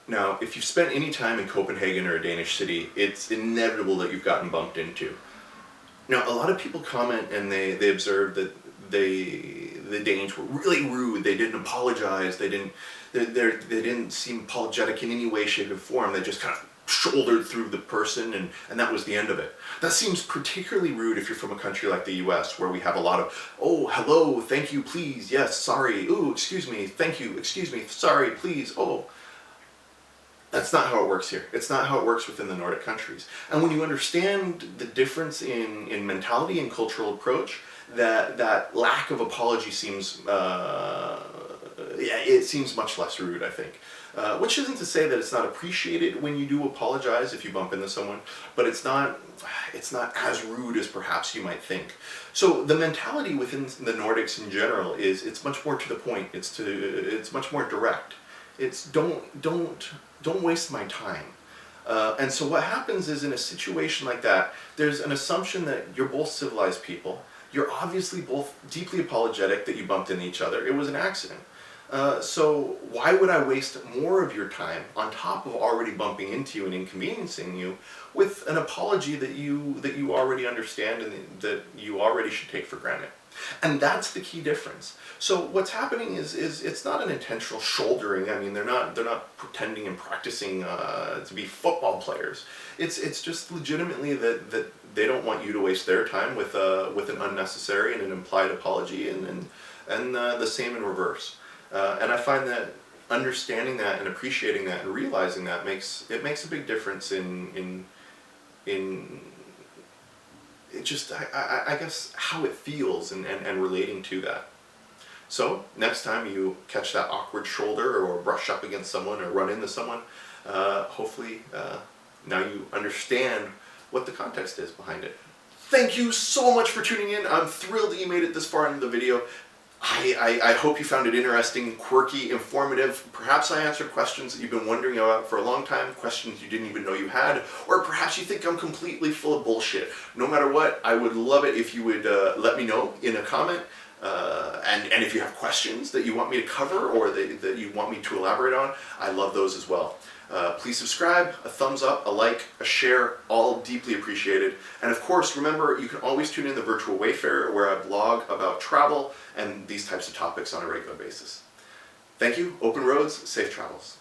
Now, if you've spent any time in Copenhagen or a Danish city, it's inevitable that you've gotten bumped into. Now, a lot of people comment and they observe that the Danes were really rude. They didn't apologize. They didn't seem apologetic in any way, shape, or form. They just kind of shouldered through the person, and that was the end of it. That seems particularly rude if you're from a country like the US, where we have a lot of, oh, hello, thank you, please, yes, sorry, ooh, excuse me, thank you, excuse me, sorry, please, oh. That's not how it works here. It's not how it works within the Nordic countries. And when you understand the difference in mentality and cultural approach, that lack of apology seems, it seems much less rude, I think. Which isn't to say that it's not appreciated when you do apologize if you bump into someone, but it's not as rude as perhaps you might think. So the mentality within the Nordics in general is it's much more to the point. It's much more direct. It's don't waste my time. And so what happens is, in a situation like that, there's an assumption that you're both civilized people. You're obviously both deeply apologetic that you bumped into each other. It was an accident. So why would I waste more of your time on top of already bumping into you and inconveniencing you with an apology that you already understand and that you already should take for granted? And that's the key difference. So what's happening is it's not an intentional shouldering. I mean, they're not pretending and practicing to be football players. It's just legitimately that they don't want you to waste their time with an unnecessary and an implied apology, and the same in reverse. And I find that understanding that and appreciating that and realizing that makes a big difference in it just, I guess, how it feels and relating to that. So next time you catch that awkward shoulder or brush up against someone or run into someone, hopefully now you understand what the context is behind it. Thank you so much for tuning in. I'm thrilled that you made it this far into the video. I hope you found it interesting, quirky, informative. Perhaps I answered questions that you've been wondering about for a long time, questions you didn't even know you had, or perhaps you think I'm completely full of bullshit. No matter what, I would love it if you would let me know in a comment, and if you have questions that you want me to cover or that you want me to elaborate on, I love those as well. Please subscribe, a thumbs up, a like, a share, all deeply appreciated. And of course, remember, you can always tune in the Virtual Wayfarer, where I blog about travel and these types of topics on a regular basis. Thank you, open roads, safe travels.